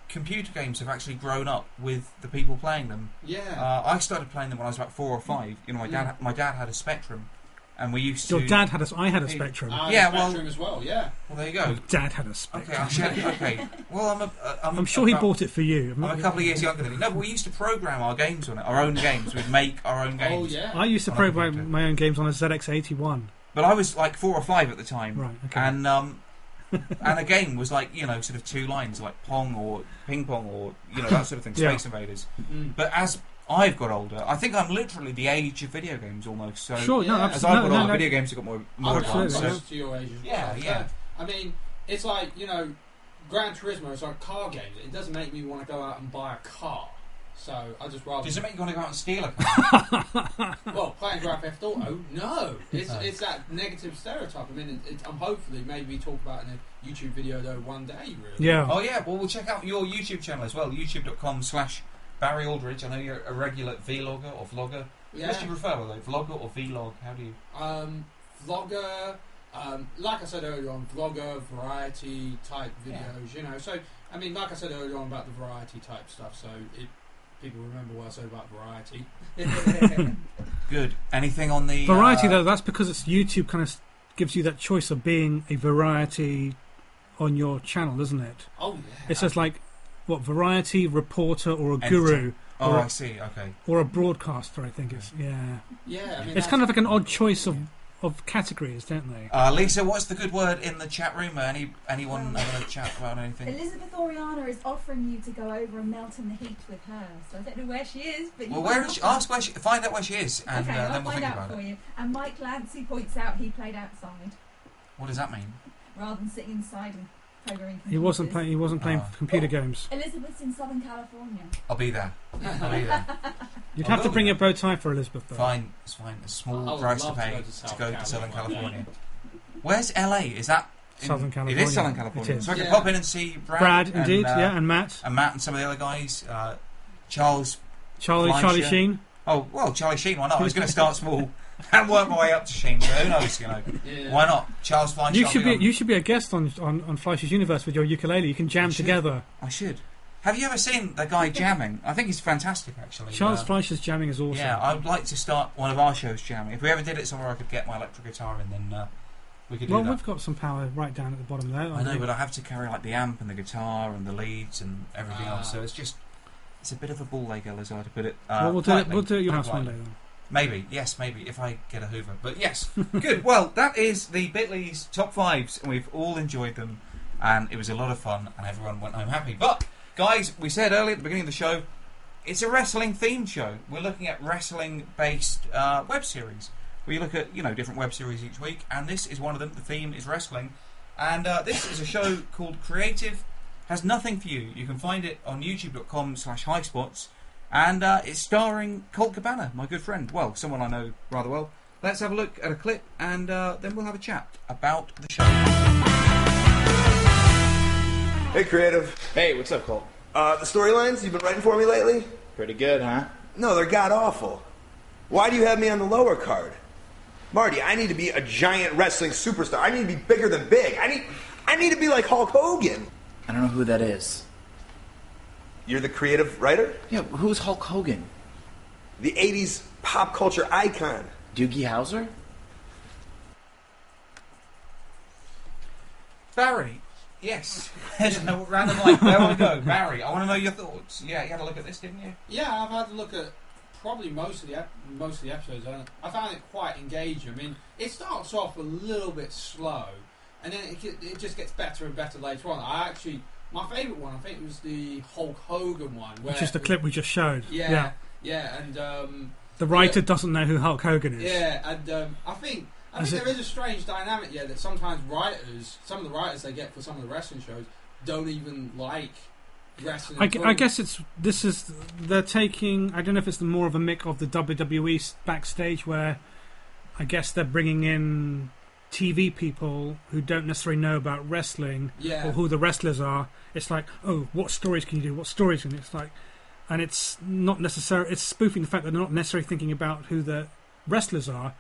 Speaker 1: computer games have actually grown up with the people playing them.
Speaker 3: Yeah.
Speaker 1: I started playing them when I was about 4 or 5. My dad had a Spectrum, and we used to.
Speaker 2: Your dad had I had a Spectrum.
Speaker 3: Spectrum as well. Yeah.
Speaker 1: Well, there you go.
Speaker 2: Your dad had a Spectrum.
Speaker 1: Okay. Well,
Speaker 2: I'm sure he bought it for you.
Speaker 1: I'm a couple of years younger than you. No, but we used to program our games on it, our own games. We'd make our own games.
Speaker 3: Oh yeah.
Speaker 2: I used to program my own games on a ZX81.
Speaker 1: But I was like 4 or 5 at the time.
Speaker 2: Right. Okay.
Speaker 1: And a game was like, sort of 2 lines, like Pong or Ping Pong or, that sort of thing, Space Invaders. But as I've got older, I think I'm literally the age of video games almost. So
Speaker 2: sure,
Speaker 1: as I've got older, video games have got more advanced.
Speaker 3: So to your age.
Speaker 1: Yeah.
Speaker 3: I mean, it's like, Gran Turismo is like car games. It doesn't make me want to go out and buy a car. So I just rather.
Speaker 1: Does it make you want to go out and steal a car?
Speaker 3: Well, playing Grand Theft Auto, no. It's that negative stereotype. I mean, I'm hopefully maybe talk about it in a YouTube video though one day. Really.
Speaker 2: Yeah.
Speaker 1: Oh yeah. Well, we'll check out your YouTube channel as well. YouTube.com/Barry Aldrige. I know you're a regular vlogger or vlogger.
Speaker 3: Yeah.
Speaker 1: What do you prefer, though? Vlogger or vlog? How do you?
Speaker 3: Vlogger. Like I said earlier on, vlogger, variety type videos. So I mean, like I said earlier on about the variety type stuff. So people remember what I said about variety.
Speaker 1: Good. Anything on the
Speaker 2: variety though? That's because it's YouTube kind of gives you that choice of being a variety on your channel, doesn't it?
Speaker 3: Oh yeah.
Speaker 2: It says like what variety reporter or a guru.
Speaker 1: Oh, I see. Okay.
Speaker 2: Or a broadcaster, I think it's
Speaker 3: Yeah. I mean,
Speaker 2: it's kind of like an odd choice of categories, don't they?
Speaker 1: Lisa, what's the good word in the chat room? Anyone want to chat about anything?
Speaker 4: Elizabeth Oriana is offering you to go over and melt in the heat with her. So I don't know where she is, but
Speaker 1: where is she? Find out where she is, and
Speaker 4: okay,
Speaker 1: then
Speaker 4: I'll
Speaker 1: we'll
Speaker 4: find
Speaker 1: think
Speaker 4: out
Speaker 1: about
Speaker 4: for
Speaker 1: it.
Speaker 4: you. And Mike Lancy points out he played outside.
Speaker 1: What does that mean?
Speaker 4: Rather than sitting inside and programming computers.
Speaker 2: He wasn't playing computer games.
Speaker 4: Elizabeth's in Southern California.
Speaker 1: I'll be there.
Speaker 2: You'd have to bring your bow tie for Elizabeth, though.
Speaker 1: Fine, it's fine. A small price to pay to go to Southern California. Where's LA? Is that
Speaker 2: Southern California?
Speaker 1: It is Southern California.
Speaker 2: It is.
Speaker 1: So I can pop in and see
Speaker 2: Brad, indeed, and Matt.
Speaker 1: And Matt and some of the other guys. Charlie
Speaker 2: Sheen.
Speaker 1: Oh, well, Charlie Sheen, why not? I was going to start small and work my way up to Sheen, but who knows, Why not? Charles Fleischer.
Speaker 2: You should be a guest on Fleischer's Universe with your ukulele. You can jam together.
Speaker 1: I should. Have you ever seen the guy jamming? I think he's fantastic, actually.
Speaker 2: Charles Fleischer's jamming is awesome.
Speaker 1: Yeah, I would like to start one of our shows jamming. If we ever did it somewhere I could get my electric guitar in, then we could do that.
Speaker 2: Well, we've got some power right down at the bottom there.
Speaker 1: I know, but I have to carry like the amp and the guitar and the leads and everything else, so it's a bit of a ball leg, Elisar, to put it.
Speaker 2: Well, we'll do it at your house one day then.
Speaker 1: Maybe, if I get a Hoover. But yes, good. Well, that is the Bitly's top 5s, and we've all enjoyed them, and it was a lot of fun, and everyone went home happy. But, guys, we said earlier at the beginning of the show, it's a wrestling-themed show. We're looking at wrestling-based web series. We look at, different web series each week, and this is one of them. The theme is wrestling. And this is a show called Creative Has Nothing For You. You can find it on youtube.com/highspots. And it's starring Colt Cabana, my good friend. Well, someone I know rather well. Let's have a look at a clip, and then we'll have a chat about the show.
Speaker 12: Hey, Creative.
Speaker 13: Hey, what's up, Colt?
Speaker 12: The storylines you've been writing for me lately?
Speaker 13: Pretty good, huh?
Speaker 12: No, they're god-awful. Why do you have me on the lower card? Marty, I need to be a giant wrestling superstar. I need to be bigger than big. I need to be like Hulk Hogan.
Speaker 9: I don't know who that is.
Speaker 12: You're the creative writer?
Speaker 9: Yeah, who's Hulk Hogan?
Speaker 12: The 80s pop culture icon.
Speaker 9: Doogie Howser?
Speaker 1: Barry, yes. There's no random like, where will we go? Barry, I want to know your thoughts. Yeah, you had a look at this, didn't you?
Speaker 3: Yeah, I've had a look at probably most of the episodes. I found it quite engaging. I mean, it starts off a little bit slow, and then it just gets better and better later on. My favourite one, I think, was the Hulk Hogan one.
Speaker 2: Which is the clip we just showed.
Speaker 3: Yeah, and...
Speaker 2: the writer doesn't know who Hulk Hogan is.
Speaker 3: Yeah, and I think there is a strange dynamic, that sometimes some of the writers they get for some of the wrestling shows don't even like wrestling.
Speaker 2: I guess they're taking, I don't know if it's more of a mick of the WWE backstage, where I guess they're bringing in TV people who don't necessarily know about wrestling or who the wrestlers are. It's like, oh, what stories can you do? What stories can you? It's like, and it's not necessarily. It's spoofing the fact that they're not necessarily thinking about who the wrestlers are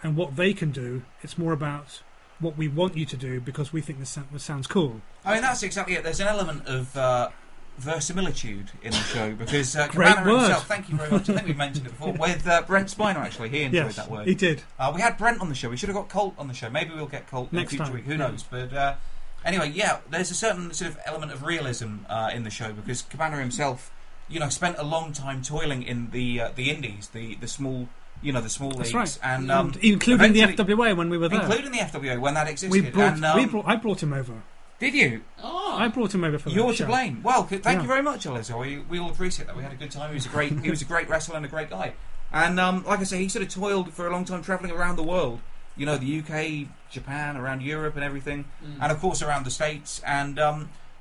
Speaker 2: and what they can do. It's more about what we want you to do because we think this sounds cool.
Speaker 1: I mean, that's exactly it. There's an element of verisimilitude in the show because
Speaker 2: Great
Speaker 1: Cabana
Speaker 2: word.
Speaker 1: himself, thank you very much. I think we mentioned it before with Brent Spiner. Actually, he enjoyed that word.
Speaker 2: He did.
Speaker 1: We had Brent on the show. We should have got Colt on the show. Maybe we'll get Colt
Speaker 2: next
Speaker 1: in the future
Speaker 2: time.
Speaker 1: week. Who knows? But anyway, there's a certain sort of element of realism in the show because Cabana himself, spent a long time toiling in the indies, the small. The small leagues,
Speaker 2: right.
Speaker 1: and
Speaker 2: including the FWA when we were there.
Speaker 1: Including the FWA when that existed.
Speaker 2: I brought him over.
Speaker 1: Did you?
Speaker 3: Oh.
Speaker 2: I brought him over for that.
Speaker 1: You're to blame. Well, thank you very much, Elisar. We all appreciate that. We had a good time. He was a great wrestler and a great guy. And like I say, he sort of toiled for a long time, travelling around the world. The UK, Japan, around Europe, and everything, and of course around the States. And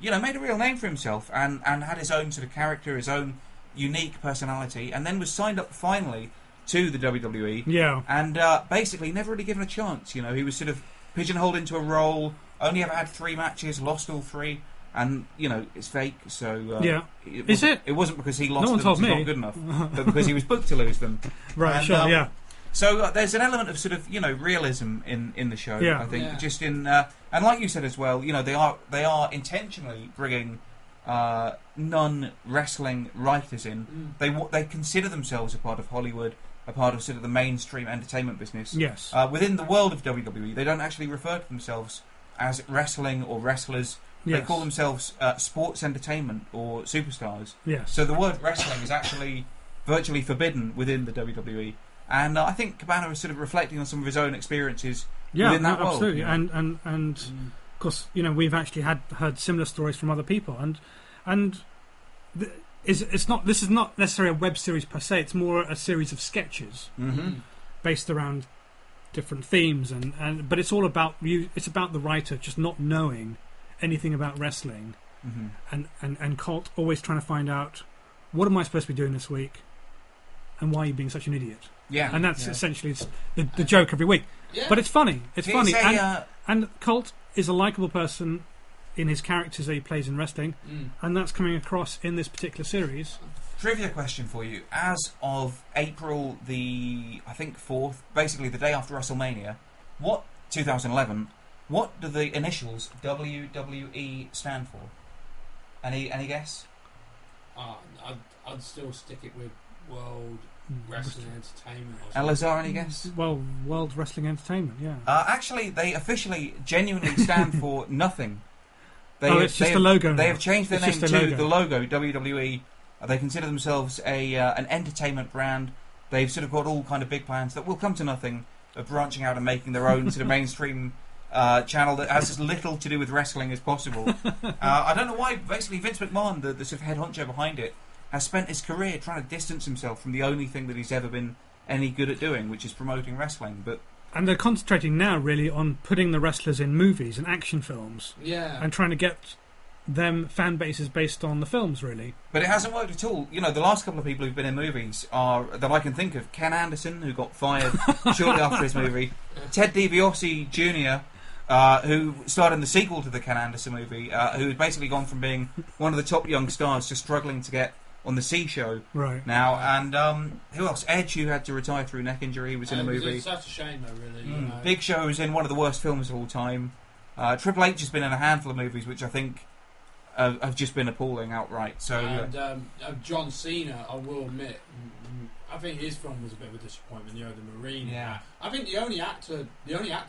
Speaker 1: made a real name for himself, and had his own sort of character, his own unique personality, and then was signed up finally to the WWE.
Speaker 2: Yeah.
Speaker 1: And basically never really given a chance. He was sort of pigeonholed into a role. Only ever had 3 matches, lost all 3, and it's fake. So It wasn't because he lost them because he's not good enough, but because he was booked to lose them.
Speaker 2: Right,
Speaker 1: and,
Speaker 2: sure, yeah.
Speaker 1: So there's an element of sort of realism in the show. I think just in and like you said as well, they are intentionally bringing non-wrestling writers in. They consider themselves a part of Hollywood, a part of sort of the mainstream entertainment business.
Speaker 2: Yes.
Speaker 1: Within the world of WWE, they don't actually refer to themselves as wrestling or wrestlers.
Speaker 2: Yes.
Speaker 1: They call themselves sports entertainment or superstars.
Speaker 2: Yes.
Speaker 1: So the word wrestling is actually virtually forbidden within the WWE. And I think Cabana is sort of reflecting on some of his own experiences within that world.
Speaker 2: Absolutely. And of course, we've actually heard similar stories from other people. And this is not necessarily a web series per se. It's more a series of sketches based around different themes, but it's all about you. It's about the writer just not knowing anything about wrestling, and Colt always trying to find out what am I supposed to be doing this week, and why are you being such an idiot?
Speaker 1: Yeah,
Speaker 2: and that's essentially the joke every week. Yeah. But it's funny. It's funny, and Colt is a likable person in his characters that he plays in wrestling, and that's coming across in this particular series.
Speaker 1: Trivia question for you. As of April the 4th, basically the day after WrestleMania, 2011, what do the initials WWE stand for? Any guess?
Speaker 3: I'd still stick it with World Wrestling Entertainment.
Speaker 1: Elisar, any guess?
Speaker 2: Well, World Wrestling Entertainment, yeah.
Speaker 1: Actually, they officially, genuinely stand for nothing.
Speaker 2: It's just a logo now.
Speaker 1: They have changed their name to the logo, WWE. They consider themselves an entertainment brand. They've sort of got all kind of big plans that will come to nothing, of branching out and making their own sort of mainstream channel that has as little to do with wrestling as possible. I don't know why. Basically, Vince McMahon, the sort of head honcho behind it, has spent his career trying to distance himself from the only thing that he's ever been any good at doing, which is promoting wrestling.
Speaker 2: And they're concentrating now really on putting the wrestlers in movies and action films, and trying to get them fan bases based on the films, really.
Speaker 1: But it hasn't worked at all. The last couple of people who've been in movies that I can think of: Ken Anderson, who got fired shortly after his movie; Ted DiBiase Jr., who starred in the sequel to the Ken Anderson movie, who had basically gone from being one of the top young stars to struggling to get on the C show now. And who else? Edge, who had to retire through neck injury, he was in a movie.
Speaker 3: It's such a shame, though, really.
Speaker 1: Big Show was in one of the worst films of all time. Triple H has been in a handful of movies, which I think have just been appalling outright. So
Speaker 3: and John Cena, I will admit, I think his film was a bit of a disappointment. You know, the Marine.
Speaker 1: Yeah.
Speaker 3: I think the only actor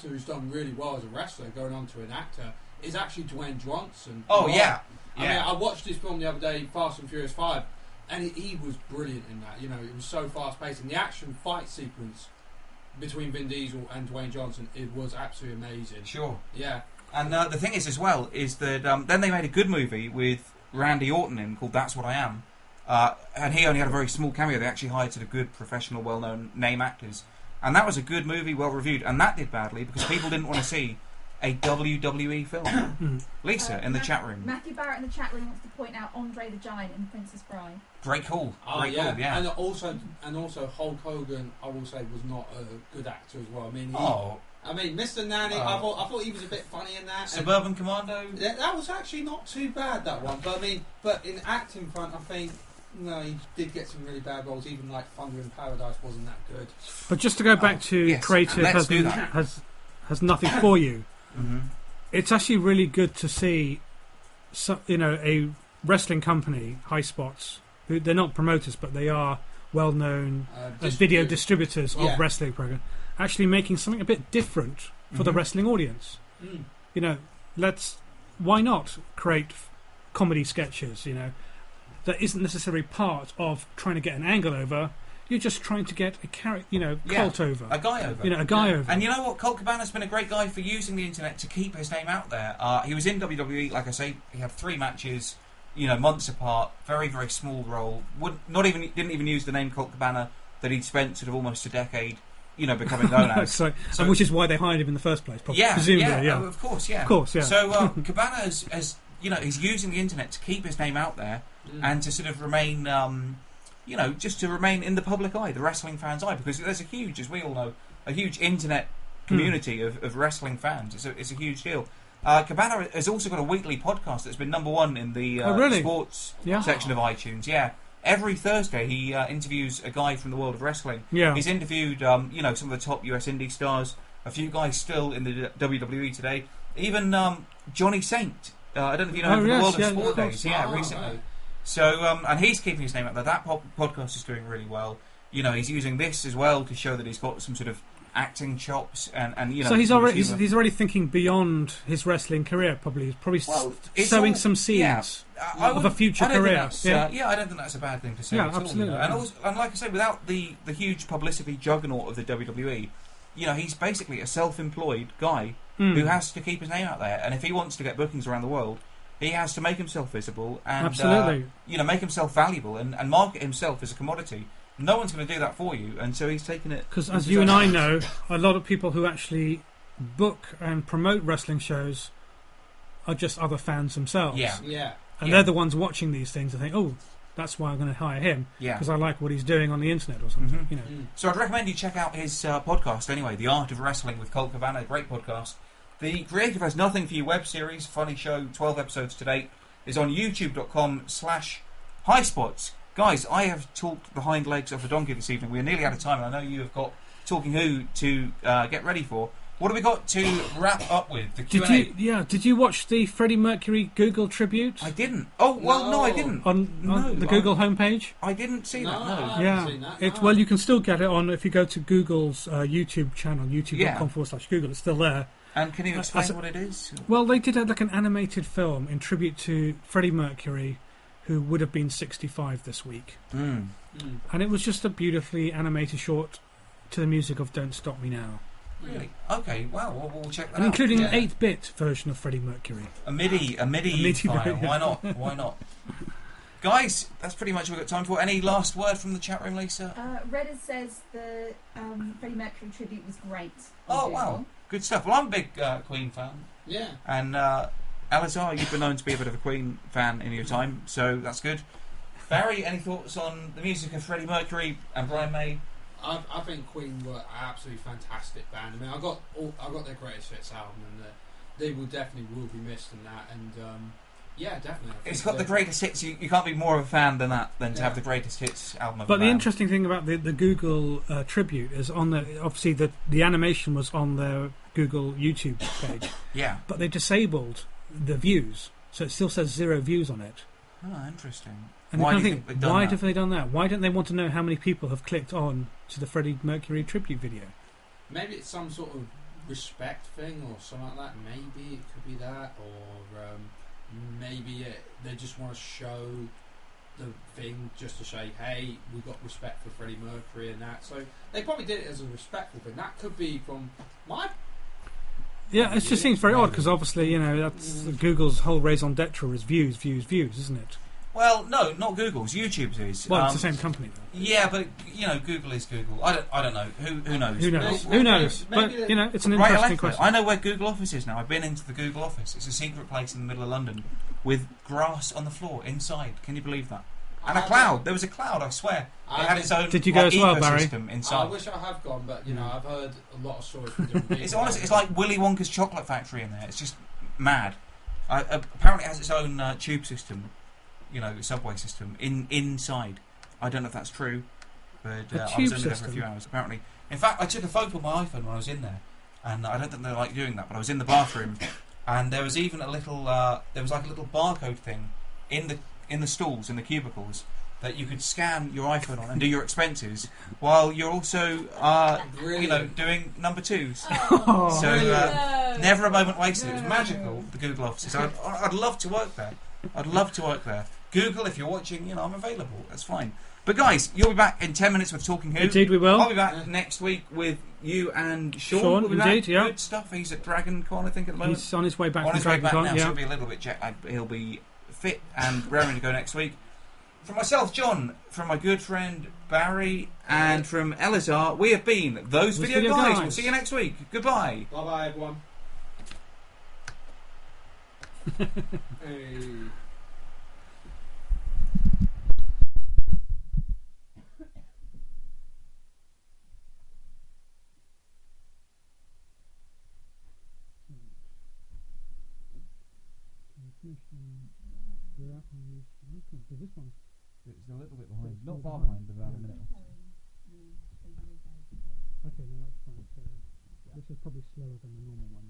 Speaker 3: who's done really well as a wrestler, going on to an actor, is actually Dwayne Johnson.
Speaker 1: Oh yeah.
Speaker 3: I mean, I watched his film the other day, Fast and Furious 5, and he was brilliant in that. You know, it was so fast paced, and the action fight sequence between Vin Diesel and Dwayne Johnson, it was absolutely amazing.
Speaker 1: Sure.
Speaker 3: Yeah.
Speaker 1: And the thing is, as well, is that then they made a good movie with Randy Orton in called That's What I Am. And he only had a very small cameo. They actually hired sort of good, professional, well-known name actors. And that was a good movie, well-reviewed. And that did badly because people didn't want to see a WWE film. Lisa, in the chat room.
Speaker 4: Matthew Barrett in the chat room wants to point out Andre the Giant in Princess Bride.
Speaker 1: Great call. Great call, yeah.
Speaker 3: And also Hulk Hogan, I will say, was not a good actor as well. I mean, Mr. Nanny, I thought he was a bit funny in that.
Speaker 1: Suburban Commando?
Speaker 3: That was actually not too bad, that one. But in acting front, I think, no, he did get some really bad roles. Even like Thunder in Paradise wasn't that good.
Speaker 2: But just to go back to creative has nothing for you.
Speaker 1: Mm-hmm.
Speaker 2: It's actually really good to see, a wrestling company, High Spots, who they're not promoters, but they are well-known video distributors of wrestling programs, actually making something a bit different for the wrestling audience. You know, why not create comedy sketches? You know, that isn't necessarily part of trying to get an angle over. You're just trying to get a cult over.
Speaker 1: A guy over.
Speaker 2: A guy over.
Speaker 1: And you know what? Colt Cabana's been a great guy for using the internet to keep his name out there. He was in WWE, like I say, he had 3 matches, months apart, very, very small role. Didn't even use the name Colt Cabana that he'd spent sort of almost a decade, becoming known as.
Speaker 2: So, and which is why they hired him in the first place, presumably.
Speaker 1: Of course, yeah. So Cabana has he's using the internet to keep his name out there and to sort of remain... just to remain in the public eye, the wrestling fans' eye, because there's as we all know, a huge internet community of wrestling fans. It's a huge deal. Cabana has also got a weekly podcast that's been #1 in the sports section of iTunes. Yeah, every Thursday he interviews a guy from the world of wrestling.
Speaker 2: Yeah,
Speaker 1: he's interviewed some of the top US indie stars, a few guys still in the WWE today, even Johnny Saint. I don't know if you know him from the world of sport days. Yeah, recently. Right. So, and he's keeping his name out there. That podcast is doing really well. He's using this as well to show that he's got some sort of acting chops, and so he's
Speaker 2: already thinking beyond his wrestling career. Probably sowing some seeds of a future career.
Speaker 1: I don't think that's a bad thing to say.
Speaker 2: Yeah, absolutely.
Speaker 1: And like I say, without the huge publicity juggernaut of the WWE, he's basically a self-employed guy who has to keep his name out there. And if he wants to get bookings around the world, he has to make himself visible and make himself valuable and market himself as a commodity. No one's going to do that for you, and so he's taken it.
Speaker 2: Because as you and I know, a lot of people who actually book and promote wrestling shows are just other fans themselves. And they're the ones watching these things and think, "Oh, that's why I'm going to hire him because I like what he's doing on the internet or something."
Speaker 1: So I'd recommend you check out his podcast anyway, The Art of Wrestling with Colt Cabana. Great podcast. The Creative Has Nothing For You web series, funny show, 12 episodes to date, is on youtube.com/highspots. Guys, I have talked the hind legs of the donkey this evening. We're nearly out of time, and I know you have got Talking Who to get ready for. What have we got to wrap up with? The Q&A.
Speaker 2: Did you watch the Freddie Mercury Google tribute?
Speaker 1: I didn't. Oh, well, no I didn't.
Speaker 2: On the Google homepage?
Speaker 1: I didn't see that, no.
Speaker 3: I haven't seen that.
Speaker 2: Well, you can still get it on, if you go to Google's YouTube channel, youtube.com/Google, it's still there.
Speaker 1: And can you explain what it is?
Speaker 2: Well, they did an animated film in tribute to Freddie Mercury, who would have been 65 this week. And it was just a beautifully animated short to the music of Don't Stop Me Now.
Speaker 1: Really? Okay, wow, we'll check that out.
Speaker 2: Including an 8-bit version of Freddie Mercury.
Speaker 1: A MIDI file. Why not? Guys, that's pretty much what we've got time for. Any last word from the chat room, Lisa?
Speaker 4: Reddit says the Freddie Mercury tribute was great.
Speaker 1: Oh, wow. Good stuff. Well, I'm a big Queen fan.
Speaker 3: Yeah.
Speaker 1: And Elisar, you've been known to be a bit of a Queen fan in your time, so that's good. Barry, any thoughts on the music of Freddie Mercury and Brian May?
Speaker 3: I think Queen were an absolutely fantastic band. I mean, I got their greatest hits album, and they will be missed in that. And definitely.
Speaker 1: It's got the greatest hits. You can't be more of a fan than that to have the greatest hits album.
Speaker 2: But the interesting thing about the Google tribute is obviously the animation was on their Google YouTube page.
Speaker 1: Yeah.
Speaker 2: But they disabled the views. so it still says 0 views on it.
Speaker 1: Oh, interesting.
Speaker 2: And why have they done that? Why don't they want to know how many people have clicked on to the Freddie Mercury tribute video?
Speaker 3: Maybe it's some sort of respect thing or something like that. Maybe it could be that, or maybe they just want to show the thing just to say, hey, we got respect for Freddie Mercury and that. So they probably did it as a respectful thing. That could be from my...
Speaker 2: Yeah, it just seems very odd because obviously, you know, that's Google's whole raison d'etre is views, isn't it?
Speaker 1: Well, no, not Google's. YouTube's is.
Speaker 2: Well, it's the same company, though.
Speaker 1: Yeah, but you know, Google is Google. I don't know. Who knows?
Speaker 2: Who knows? But you know, it's an interesting question.
Speaker 1: I know where Google office is now. I've been into the Google office. It's a secret place in the middle of London with grass on the floor inside. Can you believe that? And a cloud. There was a cloud. I swear. It had its own.
Speaker 2: Did you go as well, Barry?
Speaker 1: Inside.
Speaker 3: I wish I have gone, but you know, I've heard a lot of stories from different people.
Speaker 1: It's honestly, it's like Willy Wonka's chocolate factory in there. It's just mad. Apparently, it has its own tube system. You know, subway system inside. I don't know if that's true, but I was only there for a few hours. Apparently, in fact, I took a photo of my iPhone when I was in there, and I don't think they like doing that. But I was in the bathroom, and there was even a little, there was like a little barcode thing in the stalls, in the cubicles, that you could scan your iPhone on and do your expenses while you're also, you know, doing number twos.
Speaker 2: Oh,
Speaker 1: so never a moment wasted. It was magical. The Google offices. I'd love to work there. I'd love to work there. Google, if you're watching, you know, I'm available. That's fine. But guys, you'll be back in 10 minutes with Talking Who.
Speaker 2: Indeed, we will.
Speaker 1: I'll be back next week with you and Sean.
Speaker 2: Sean, indeed, yeah.
Speaker 1: Good stuff. He's at Dragon Con, I think, at the moment.
Speaker 2: He's on his way back
Speaker 1: on
Speaker 2: from
Speaker 1: his way back
Speaker 2: Dragon
Speaker 1: now,
Speaker 2: Con,
Speaker 1: so he'll be a little bit jet lagged, but he'll be fit and raring to go next week. From myself, John, from my good friend Barry, and from Elisar, we have been Those Video Guys. We'll see you next week. Goodbye.
Speaker 3: Bye-bye, everyone. Hey.
Speaker 2: This one's
Speaker 1: it's a little bit behind, not far behind, but about a minute.
Speaker 2: Okay, no, that's fine. So, this is probably slower than the normal one.